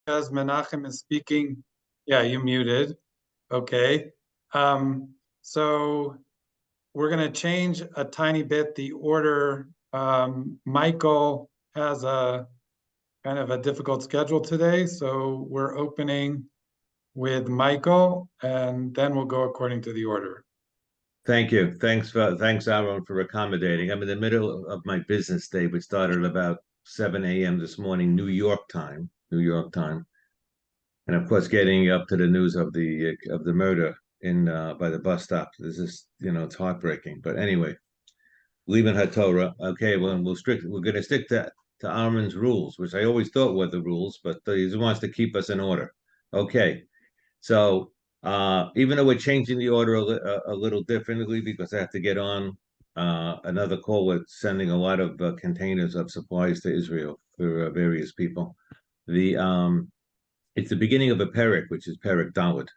As Menachem is speaking, yeah, you muted. Okay. So we're going to change a tiny bit the order. Michael has a kind of a difficult schedule today, so we're opening with Michael, and then we'll go according to the order. Thank you. Thanks, Aaron, for accommodating. I'm in the middle of my business day, which started about 7 a.m. this morning, New York time. And of course, getting up to the news of the murder in by the bus stop. This is, it's heartbreaking. But anyway, leaving HaTorah. Okay, well, we're going to stick to Aaron's rules, which I always thought were the rules, but he wants to keep us in order. Okay, so even though we're changing the order a little differently because I have to get on another call with sending a lot of containers of supplies to Israel for various people. It's the beginning of a perek, which is perek Daled.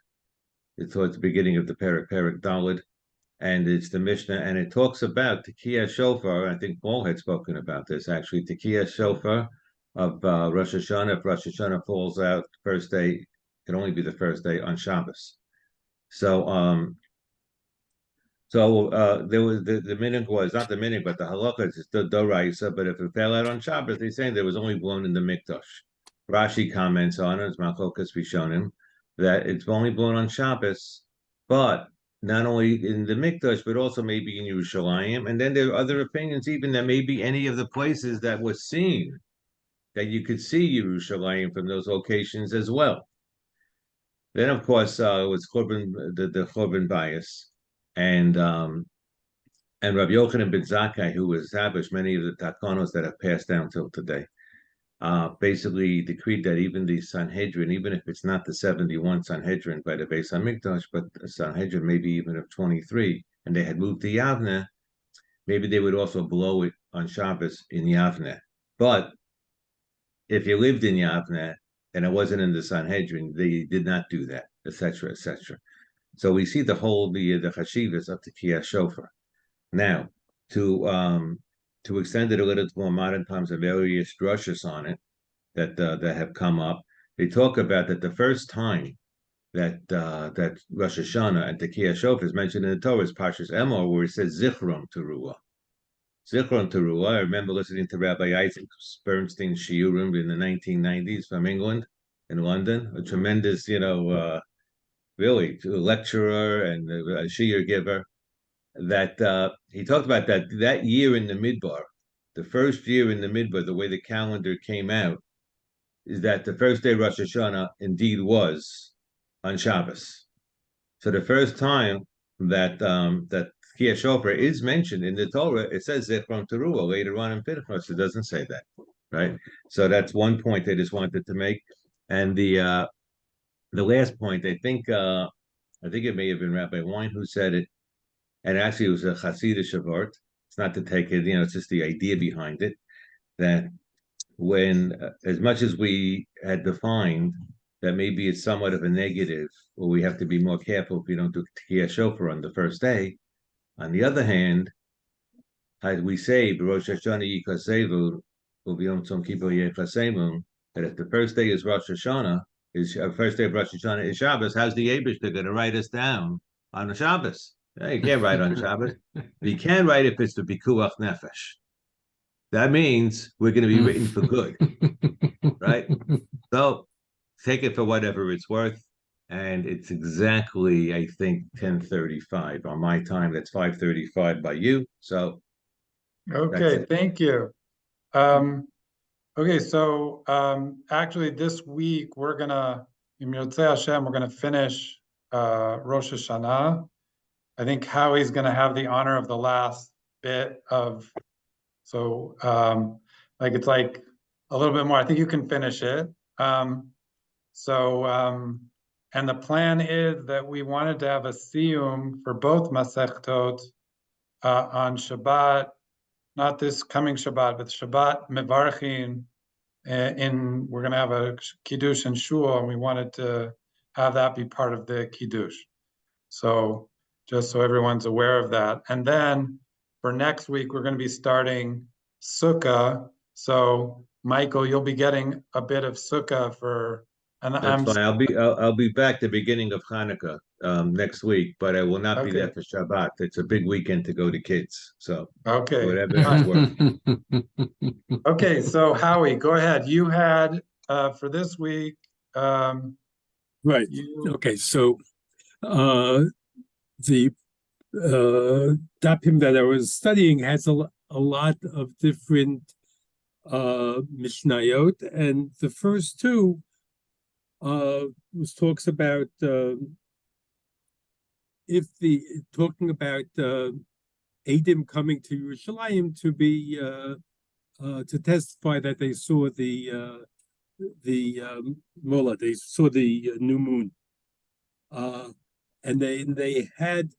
It's the beginning of the perek Daled, and it's the Mishnah, and it talks about Tekiah Shofar. I think Paul had spoken about this actually. Tekiah Shofar of Rosh Hashanah. If Rosh Hashanah falls out first day, can only be the first day on Shabbos. So there was the minhag was not the minhag, but the halakha is the doraisa. But if it fell out on Shabbos, they're saying there was only blown in the mikdash. Rashi comments on it, as Malchokas Rishonim, that it's only blown on Shabbos, but not only in the mikdash, but also maybe in Yerushalayim. And then there are other opinions, even that maybe any of the places that was seen, that you could see Yerushalayim from those locations as well. Then, of course, it was the Churban bias, and Rabbi Yochanan ben Zakkai, who established many of the takanos that have passed down till today, basically decreed that even the Sanhedrin, even if it's not the 71 Sanhedrin by the Beis Hamikdash, but a Sanhedrin maybe even of 23, and they had moved to Yavne, maybe they would also blow it on Shabbos in Yavne. But if you lived in Yavne and it wasn't in the Sanhedrin, they did not do that, etc., etc. So we see the chashivas of the Tekiah Shofar. Now, to extend it a little to more modern times, there are various drushes on it that have come up. They talk about that the first time that Rosh Hashanah and Tekiah Shofar is mentioned in the Torah is Parshas Emor, where it says Zichron Teruah. Zichron Teruah. I remember listening to Rabbi Isaac Bernstein's shiurim in the 1990s from England, in London. A tremendous, really lecturer and a shiur giver. That he talked about that year in the Midbar, the first year in the Midbar, the way the calendar came out, is that the first day Rosh Hashanah indeed was on Shabbos. So the first time that Tekiah Shofar is mentioned in the Torah, it says Zichron Teruah. Later on in Pinchas, it doesn't say that, right? So that's one point I just wanted to make. And the last point, I think it may have been Rabbi Wein who said it, and actually it was a Hasidic Wort. It's not to take it, it's just the idea behind it, that when, as much as we had defined that maybe it's somewhat of a negative, or we have to be more careful if we don't do Tekiah Shofar on the first day. On the other hand, as we say, Rosh Hashanah Yikasevu, Ubiyom Tzom Kippur Yechasemun, that if the first day is Rosh Hashanah, first day of Rosh Hashanah is Shabbos, how's the Eibush going to write us down on the Shabbos? You can't write on Shabbos. You can write if it's the Pikuach Nefesh. That means we're going to be written for good, right? So take it for whatever it's worth. And it's exactly, I think, 10:35 on my time. That's 5:35 by you. So okay, thank you. Okay, so actually this week we're gonna, in Yotzei Hashem, we're gonna finish Rosh Hashanah. I think Howie's gonna have the honor of the last bit of, so it's like a little bit more. I think you can finish it. And the plan is that we wanted to have a siyum for both Masechtot on Shabbat, not this coming Shabbat, but Shabbat Mevarchin. We're going to have a Kiddush and Shul, and we wanted to have that be part of the Kiddush. So just so everyone's aware of that. And then for next week, we're going to be starting Sukkah. So Michael, you'll be getting a bit of Sukkah for And That's I'm fine. I'll be back the beginning of Hanukkah next week, but I will not be there okay. for Shabbat. It's a big weekend to go to kids, so Okay. whatever it's worth. Okay, so Howie, go ahead. You had for this week, Right. you Okay. So the dapim that I was studying has a lot of different mishnayot, and the first two was talks about if the talking about Adim coming to Yerushalayim to be to testify that they saw the Mola, they saw the new moon, and they had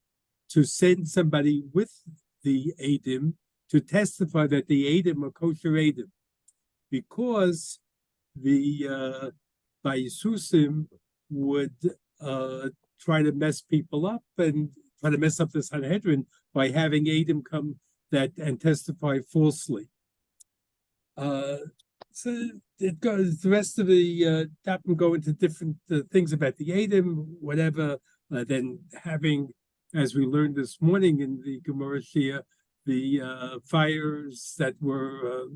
to send somebody with the Adim to testify that the Adim are kosher Adim, because the Bayisusim would try to mess people up and try to mess up the Sanhedrin by having Adim come that and testify falsely. So it goes. The rest of the Dapim go into different things about the Adim, whatever. Then having, as we learned this morning in the Gemara Shia, the fires that were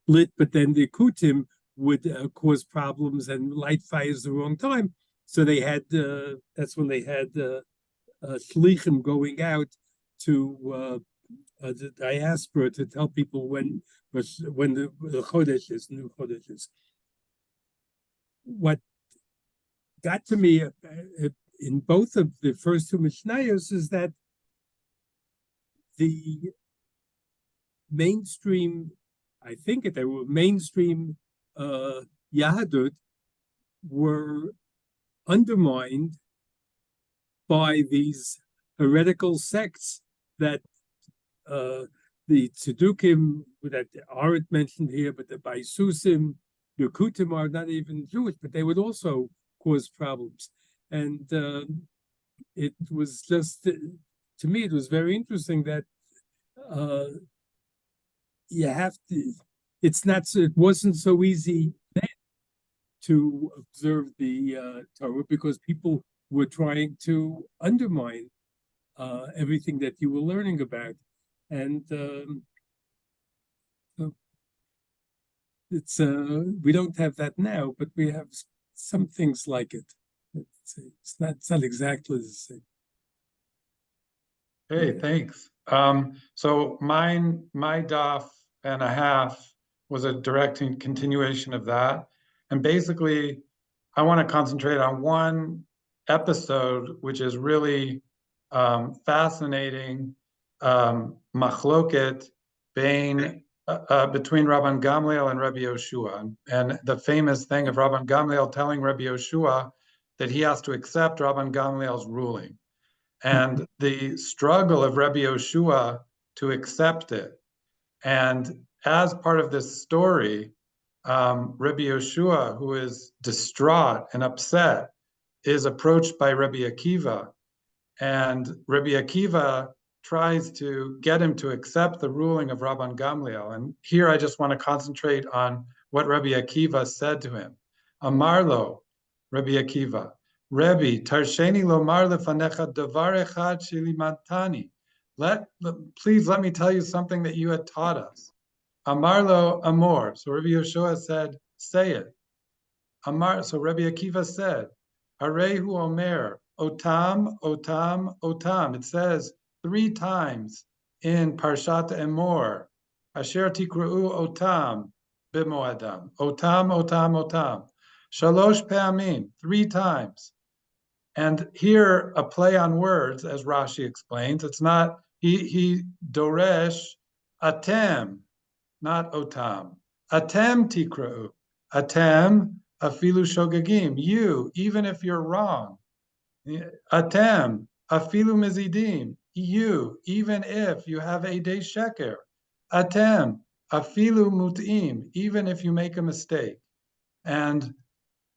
lit, but then the Kutim would cause problems and light fires the wrong time. So they had that's when they had shlichim going out to the diaspora to tell people when the chodesh is, new chodesh is. What got to me in both of the first two mishnayos is that the mainstream, I think they were mainstream Yahadut, were undermined by these heretical sects that the Tzedukim that aren't mentioned here, but the Baisusim, Yakutim are not even Jewish, but they would also cause problems. And it was just, to me, it was very interesting that you have to, it wasn't so easy then to observe the Torah, because people were trying to undermine everything that you were learning about. And it's we don't have that now, but we have some things like it. It's not exactly the same. hey, thanks. So my daf and a half was a direct continuation of that. And basically, I want to concentrate on one episode, which is really fascinating, machloket between Rabban Gamliel and Rabbi Yoshua. And the famous thing of Rabban Gamliel telling Rabbi Yoshua that he has to accept Rabban Gamliel's ruling, and the struggle of Rabbi Yoshua to accept it. And as part of this story, Rabbi Yoshua, who is distraught and upset, is approached by Rabbi Akiva, and Rabbi Akiva tries to get him to accept the ruling of Rabban Gamliel. And here I just want to concentrate on what Rabbi Akiva said to him. Amarlo, Rabbi Akiva, Rebbe, tarsheni lomar lefanecha davar echad shelimatani. Please let me tell you something that you had taught us. Amarlo amor. So Rabbi Yoshua said, say it. Amar. So Rabbi Akiva said, Arehu omer, otam, otam, otam. It says 3 times in Parshat Emor, Asher tikra'u otam b'moadam. Otam, otam, otam. Shalosh pe'amim, 3 times. And here a play on words, as Rashi explains. It's not, he doresh atem, not otam. Atem tikra'u. Atem afilu shogegim. You, even if you're wrong. Atem afilu mizidim. You, even if you have a day sheker. Atem afilu mut'im. Even if you make a mistake. And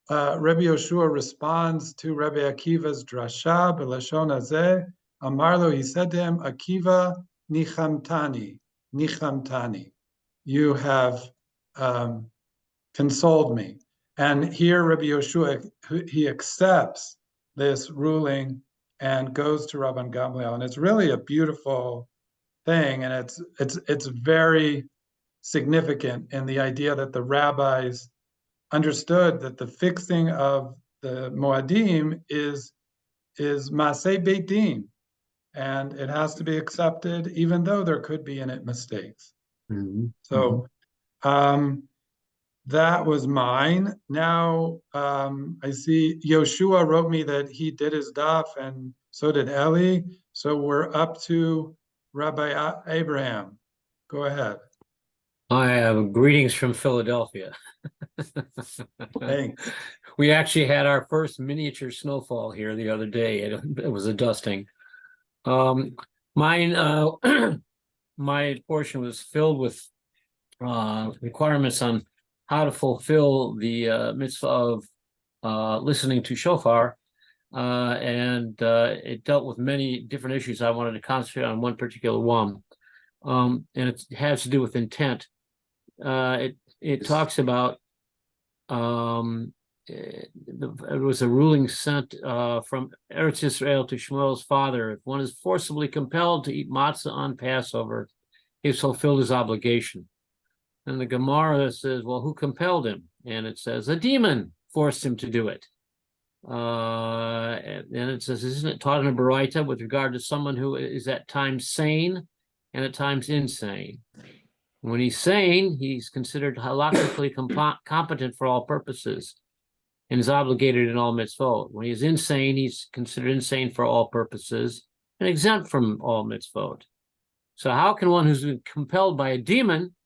Rabbi Yoshua responds to Rabbi Akiva's drasha b'lashon hazeh. Amarlo, he said to him, Akiva nichamtani, nichamtani. You have consoled me. And here Rabbi Yoshua, he accepts this ruling and goes to Rabban Gamliel. And it's really a beautiful thing. And it's very significant in the idea that the rabbis understood that the fixing of the Moadim is Maseh Beit Din, and it has to be accepted, even though there could be in it mistakes. So that was mine. Now I see Yoshua wrote me that he did his daf, and so did Eli. So we're up to Rabbi Abraham. Go ahead. I have greetings from Philadelphia. Thanks. We actually had our first miniature snowfall here the other day. It was a dusting. Mine, my portion was filled with requirements on how to fulfill the mitzvah of listening to shofar, and it dealt with many different issues. I wanted to concentrate on one particular one, and it has to do with intent. It talks about it was a ruling sent from Eretz Yisrael to Shmuel's father. If one is forcibly compelled to eat matzah on Passover, he's fulfilled his obligation. And the Gemara says, well, who compelled him? And it says, a demon forced him to do it. And it says, isn't it taught in a Baraita with regard to someone who is at times sane and at times insane? When he's sane, he's considered halakhically competent for all purposes and is obligated in all mitzvot. When he's insane, he's considered insane for all purposes and exempt from all mitzvot. So how can one who's been compelled by a demon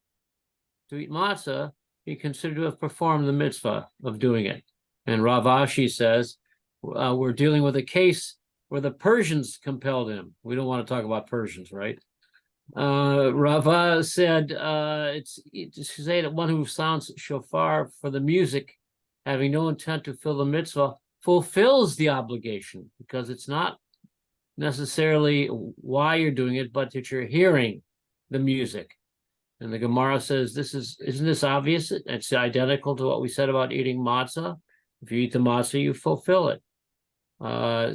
to eat matzah be considered to have performed the mitzvah of doing it? And Rav Ashi says, we're dealing with a case where the Persians compelled him. We don't want to talk about Persians, right? Rava said, it's to say that one who sounds shofar for the music, having no intent to fill the mitzvah, fulfills the obligation, because it's not necessarily why you're doing it, but that you're hearing the music. And the Gemara says, isn't this obvious? It's identical to what we said about eating matzah. If you eat the matzah, you fulfill it.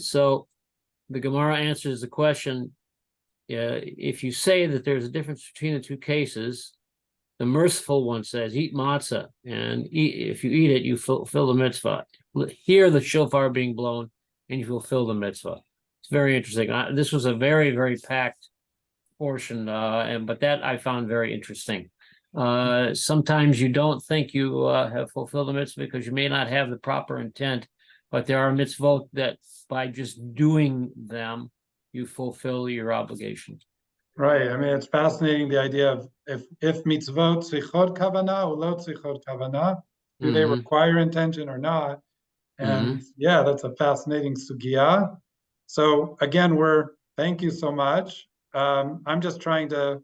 So the Gemara answers the question, if you say that there's a difference between the two cases, the merciful one says, eat matzah, and if you eat it, you fulfill the mitzvah. Hear the shofar being blown, and you fulfill the mitzvah. It's very interesting. This was a very, very packed portion, but that I found very interesting. Sometimes you don't think you have fulfilled the mitzvah because you may not have the proper intent, but there are mitzvot that by just doing them, you fulfill your obligations. Right. I mean, it's fascinating, the idea of if mitzvot tzrichot kavanah or lo tzrichot kavanah, do they require intention or not? And yeah, that's a fascinating sugya. So again, thank you so much. I'm just trying to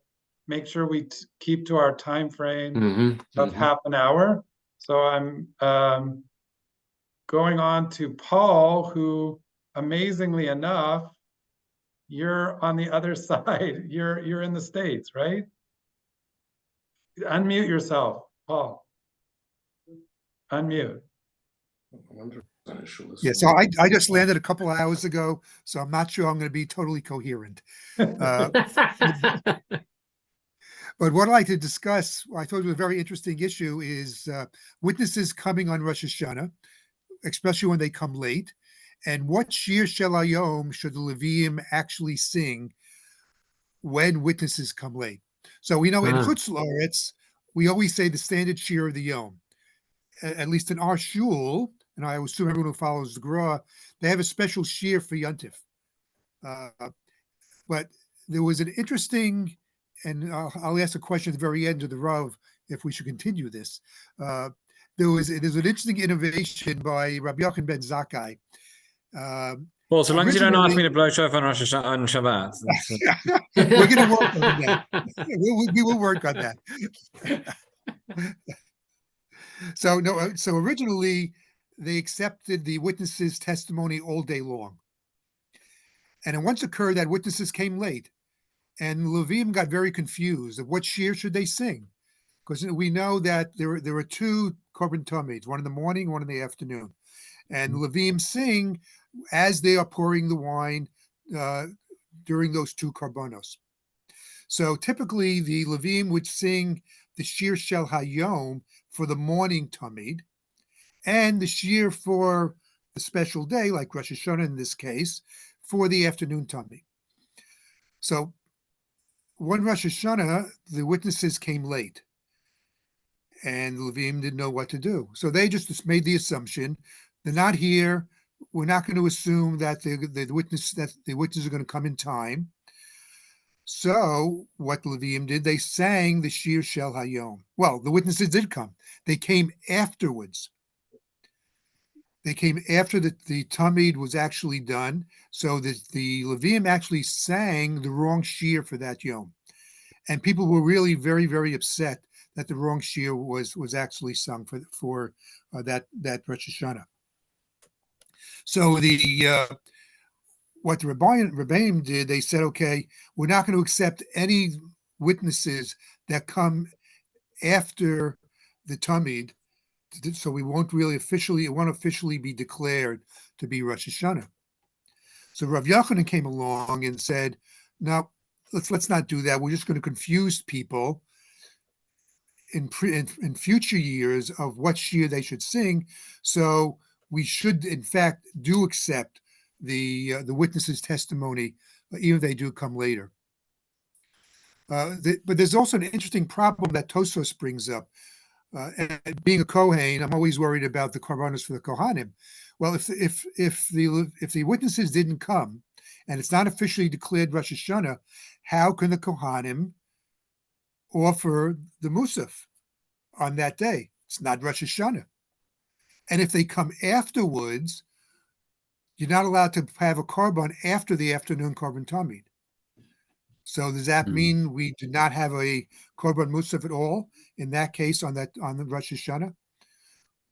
make sure we keep to our time frame of half an hour. So I'm going on to Paul, who amazingly enough, you're on the other side. You're in the States, right? Unmute yourself, Paul. Unmute. Yeah, so I just landed a couple of hours ago, so I'm not sure I'm going to be totally coherent. But what I'd like to discuss, I thought was a very interesting issue, is witnesses coming on Rosh Hashanah, especially when they come late. And what shir shel hayom should the Leviim actually sing when witnesses come late? So we know in Chutz La'aretz, we always say the standard shir of the yom. At least in our shul, and I assume everyone who follows the Gemara, they have a special shir for Yontif. But there was an interesting, and I'll ask a question at the very end of the Rav if we should continue this. There's an interesting innovation by Rabbi Yochanan ben Zakkai. Well, so long as you don't ask me to blow shofar on Shabbat. We're going to work on that. We will work on that. So originally they accepted the witnesses' testimony all day long. And it once occurred that witnesses came late, and the Levim got very confused of what shir should they sing. because we know that there are two korban tomids, one in the morning, one in the afternoon. And Levim sing as they are pouring the wine during those two korbanos. So typically the Levim would sing the shiur shel hayom for the morning tamid, and the shiur for the special day, like Rosh Hashanah in this case, for the afternoon tamid. So one Rosh Hashanah, the witnesses came late, and the Levim didn't know what to do. So they just made the assumption, they're not here. We're not going to assume that the witnesses are going to come in time. So what the Levim did, they sang the shiur shel hayom. Well, the witnesses did come. They came afterwards. They came after the tamid was actually done. So the Levim actually sang the wrong shiur for that yom. And people were really very, very upset that the wrong shiur was actually sung for that Rosh Hashanah. So what the Rebbeim did, they said, okay, we're not going to accept any witnesses that come after the tamid, so we won't officially be declared to be Rosh Hashanah. So Rav Yochanan came along and said, no, let's not do that. We're just going to confuse people in future years of what shiur they should sing. So we should, in fact, do accept the witness's testimony, even if they do come later. But there's also an interesting problem that Tosfos brings up. And being a Kohen, I'm always worried about the korbanos for the Kohanim. Well, if the witnesses didn't come, and it's not officially declared Rosh Hashanah, how can the Kohanim offer the Musaf on that day? It's not Rosh Hashanah. And if they come afterwards, you're not allowed to have a korban after the afternoon korban tamid. So does that mean we do not have a korban musaf at all in that case on the Rosh Hashanah?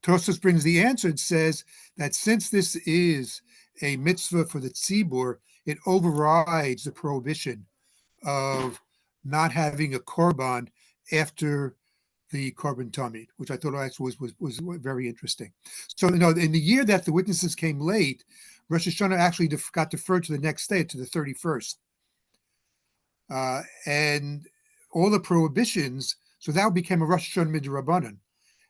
Tosfos brings the answer. It says that since this is a mitzvah for the tzibur, it overrides the prohibition of not having a korban after the korban tamid, which I thought was very interesting. So, in the year that the witnesses came late, Rosh Hashanah actually got deferred to the next day, to the 31st. And all the prohibitions, so that became a Rosh Hashanah midrabanan.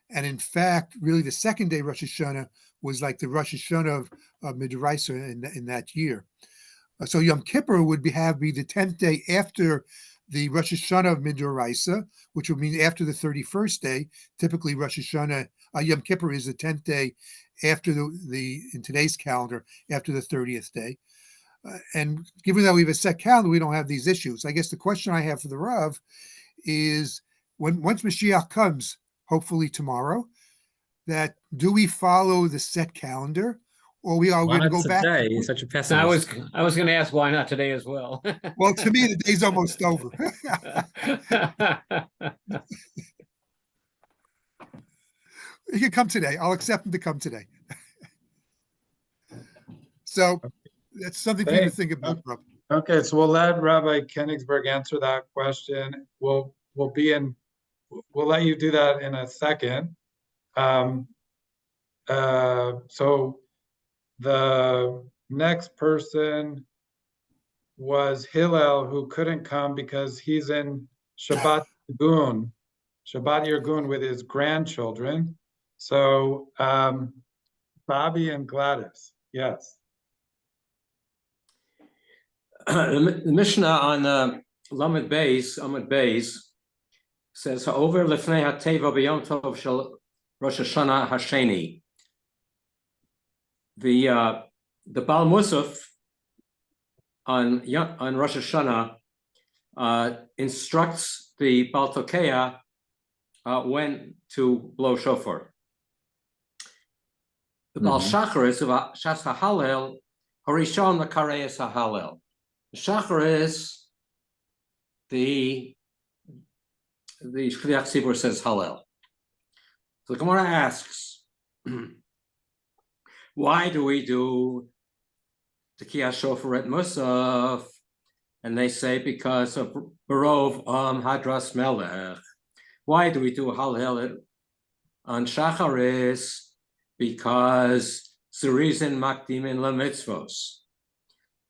And in fact, really the second day Rosh Hashanah was like the Rosh Hashanah of midraisa in that year. So Yom Kippur would be the 10th day after the Rosh Hashanah of midraisa, which would mean after the 31st day. Typically Rosh Hashanah, Yom Kippur is the 10th day after in today's calendar, after the 30th day. And given that we have a set calendar, we don't have these issues. I guess the question I have for the Rav is, once Mashiach comes, hopefully tomorrow, that do we follow the set calendar, or we are going to go back? Today, you're such a pessimist. I was going to ask why not today as well. Well, to me, the day's almost over. He can come today. I'll accept him to come today. So that's something for you to think about, Rob. Okay, so we'll let Rabbi Kenigsberg answer that question. We'll let you do that in a second. So the next person was Hillel, who couldn't come because he's in Shabbat Yargun with his grandchildren. So Bobby and Gladys, yes. The Mishnah on Amud Beis says, "Ha'over lefnei hateva b'yom tov shel Rosh Hashanah hasheni." The Baal Musaf on Rosh Hashanah instructs the Baal Tokeya when to blow shofar. The Baal Shacharis of Shas HaHalel, Harishon L'Kareis HaHalel. Shacharis, the Shliach Tzibur says Hallel. So the Gemara asks, why do we do Tekiyah Shofar at Musaf? And they say because of Barov Hadras Melech. why do we do Hallel on Shacharis? Because it's the reason Makdimin LaMitzvos.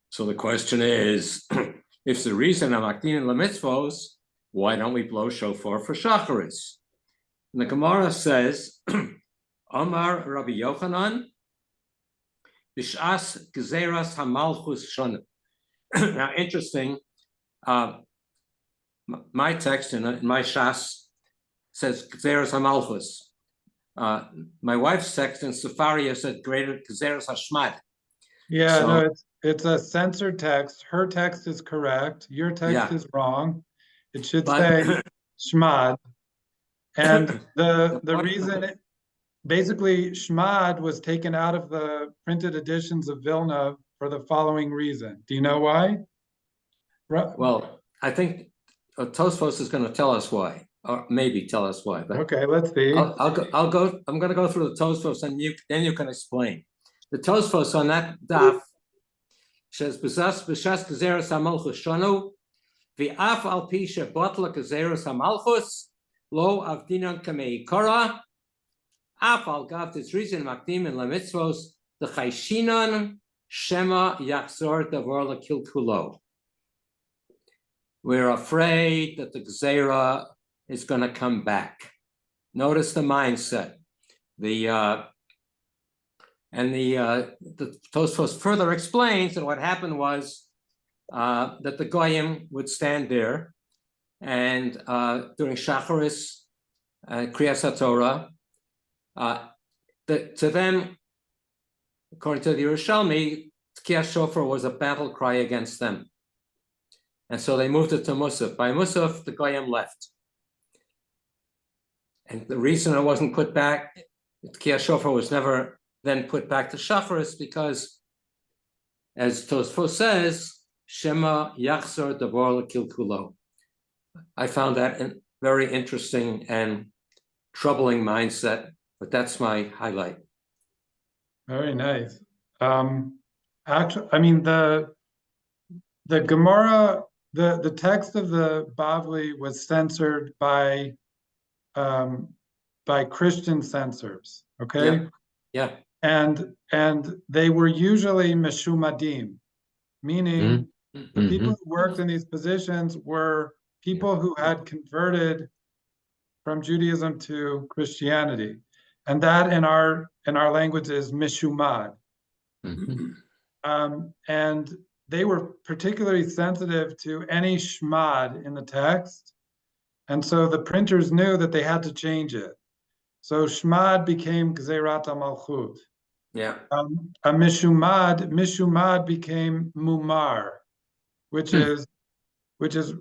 So the question is, if it's the reason I'm Makdimin LaMitzvos, why don't we blow shofar for Shacharis? And the Gemara says, Amar Rabbi Yochanan, Bishas Gezeras Hamalchus Shana. Now, interesting, my text in my Shas says Gezeras Hamalchus. My wife's text in Sefaria said greater Gezeras Hashmad. Yeah, So- no, it's a censored text. Her text is correct. Your text Yeah. is wrong. It should But- say Shmad. And the reason basically Shmad was taken out of the printed editions of Vilna for the following reason. Do you know why? Well, I think Tosfos is going to tell us why, or maybe tell us why. But Okay, let's see. I'll go. I'm going to go through the Tosfos, and then you can explain. The Tosfos on that daf says b'shas gezeres hamalchus shonu v'af al pi shebotla gezeres hamalchus lo avdinan kamei kara af al gav reason makdim and lemitzvos the chayshinan shema yachzor davar lekilkulo. We're afraid that the Gezerah is going to come back. Notice the mindset. The Tosfos further explains that what happened was that the Goyim would stand there and during Shacharis, Kriyas HaTorah, to them, according to the Yerushalmi, Tkiyas Shofar was a battle cry against them. And so they moved it to Musaf. By Musaf, the Goyim left. And the reason it wasn't put back, Tkiyas Shofar was never then put back to Shacharis because, as Tosfos says, Shema Yachzor Davar Lekilkulo. I found that a very interesting and troubling mindset, but that's my highlight. Very nice. Actually, I mean the Gemara, the text of the Bavli was censored by Christian censors. Okay. Yeah. And they were usually meshumadim, meaning the people who worked in these positions were people who had converted from Judaism to Christianity, and that in our language is mishumad. And they were particularly sensitive to any shmad in the text, and so the printers knew that they had to change it. So shmad became Gzerat HaMalchut. Yeah. A mishumad became mumar, which is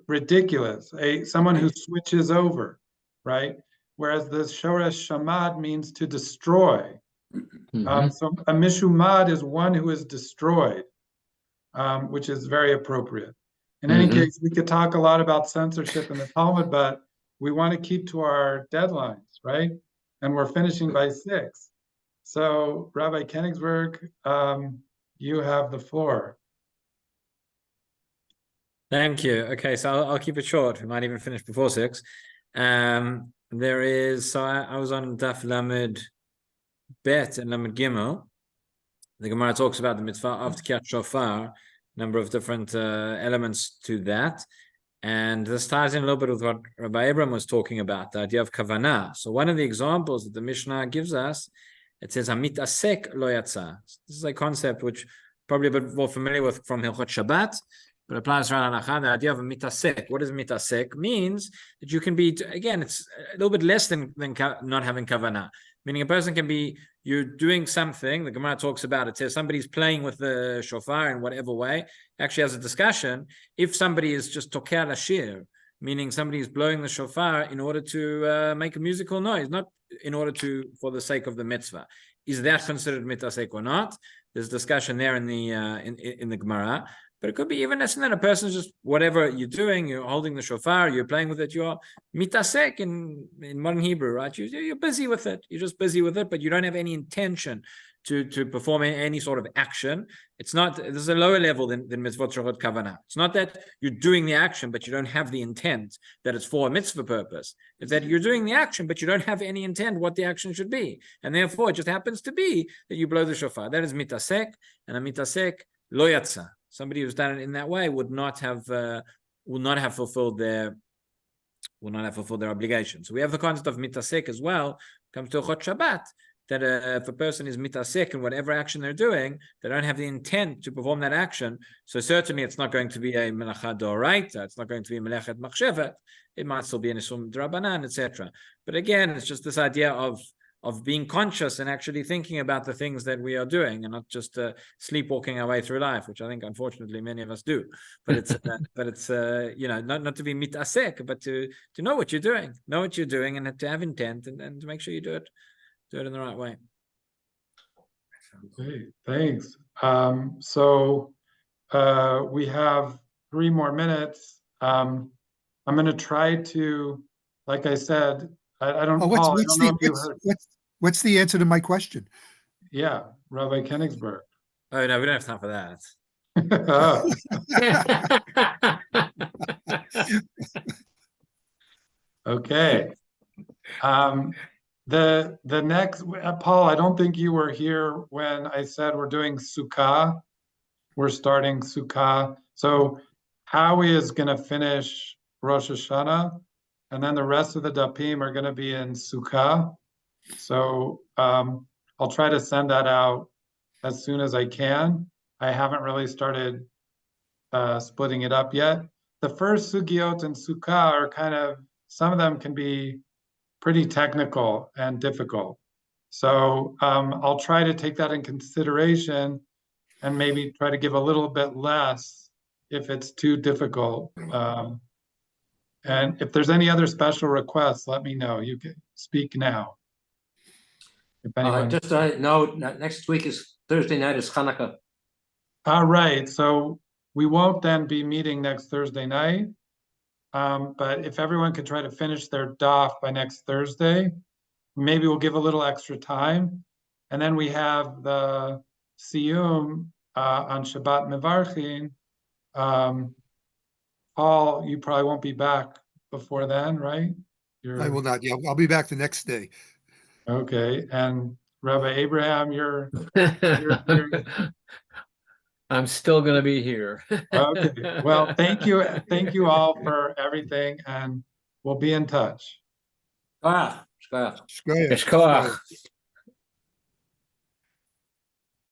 ridiculous. Someone who switches over, right? Whereas the shoresh shamad means to destroy. So a mishumad is one who is destroyed, which is very appropriate. In any case, we could talk a lot about censorship in the Talmud, but we want to keep to our deadlines, right? And we're finishing by 6. So, Rabbi Kenigsberg, you have the floor. Thank you. Okay, so I'll keep it short. We might even finish before 6. There is, so I was on Daf Lamed Bet and Lamed Gimel. The Gemara talks about the mitzvah of Tkiyat Shofar, number of different elements to that. And this ties in a little bit with what Rabbi Abraham was talking about, the idea of kavanah. So one of the examples that the Mishnah gives us, it says, Hamit asek lo yatsa. This is a concept which probably a bit more familiar with from Hilchot Shabbat, but applies around halacha. The idea of a mitasek. What does mitasek? Means that you can be, again, it's a little bit less than not having kavanah. Meaning a person can be, you're doing something, the Gemara talks about it, says somebody's playing with the shofar in whatever way, actually has a discussion, if somebody is just tokeh shiur, meaning somebody is blowing the shofar in order to make a musical noise, not in order to, for the sake of the mitzvah. Is that considered mitasek or not? There's discussion there in the Gemara. But it could be even less than that. A person's just, whatever you're doing, you're holding the shofar, you're playing with it, you're mitasek in modern Hebrew, right? You're busy with it. You're just busy with it, but you don't have any intention to perform any sort of action. It's not, there's a lower level than mitzvot shorot kavanah. It's not that you're doing the action, but you don't have the intent that it's for a mitzvah purpose. It's that you're doing the action, but you don't have any intent what the action should be. And therefore, it just happens to be that you blow the shofar. That is mitasek, and a mitasek lo yatsa. Somebody who's done it in that way would not have fulfilled their obligation. So we have the concept of mitasek as well. Comes to a chot Shabbat, that if a person is mitasek in whatever action they're doing, they don't have the intent to perform that action. So certainly it's not going to be a melacha d'oraita, it's not going to be a melechet machshevet. It might still be an isum d'rabanan, etc. But again, it's just this idea of being conscious and actually thinking about the things that we are doing, and not just sleepwalking our way through life, which I think unfortunately many of us do. But it's not to be mitasek, but to know what you're doing, and to have intent, and to make sure you do it in the right way. Okay, thanks. So we have 3 more minutes. I'm going to try to, like I said, I don't know if you heard. What's the answer to my question? Yeah, Rabbi Kenigsberg. Oh no, we don't have time for that. Okay. The next, Paul, I don't think you were here when I said we're doing Sukkah. We're starting Sukkah. So Howie is going to finish Rosh Hashanah, and then the rest of the Dapim are going to be in Sukkah. So I'll try to send that out as soon as I can. I haven't really started splitting it up yet. The first Sugiot and Sukkah are kind of, some of them can be pretty technical and difficult. So I'll try to take that in consideration and maybe try to give a little bit less if it's too difficult. And if there's any other special requests, let me know. You can speak now. If anyone... Just no, next week is Thursday night is Hanukkah. All right, so we won't then be meeting next Thursday night. But if everyone could try to finish their daf by next Thursday, maybe we'll give a little extra time. And then we have the Siyum on Shabbat Mevarchin. Paul, you probably won't be back before then, right? I will not. Yeah, I'll be back the next day. Okay, and Rabbi Abraham, you're I'm still going to be here. okay. Well, thank you all for everything, and we'll be in touch. Shkoyach. Shkoyach. Shkoyach.